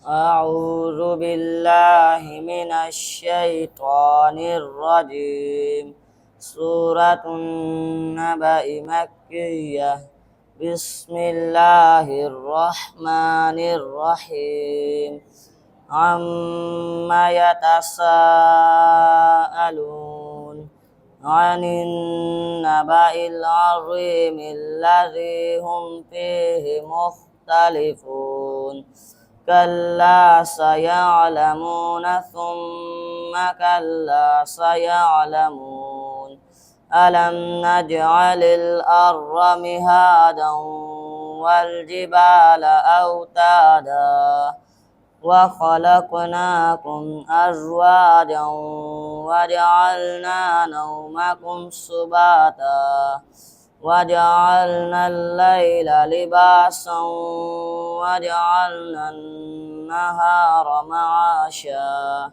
أعوذ بالله من الشيطان الرجيم. سورة النبأ مكية. بسم الله الرحمن الرحيم. عما يتساءلون عن النبأ العظيم الذي هم فيه مختلفون. كلا سيعلمون ثم كلا سيعلمون. ألم نجعل الأرض مهادا والجبال أوتادا وخلقناكم أزواجا وجعلنا نومكم سباتا وجعلنا الليل لباسا وجعلنا النهار معاشا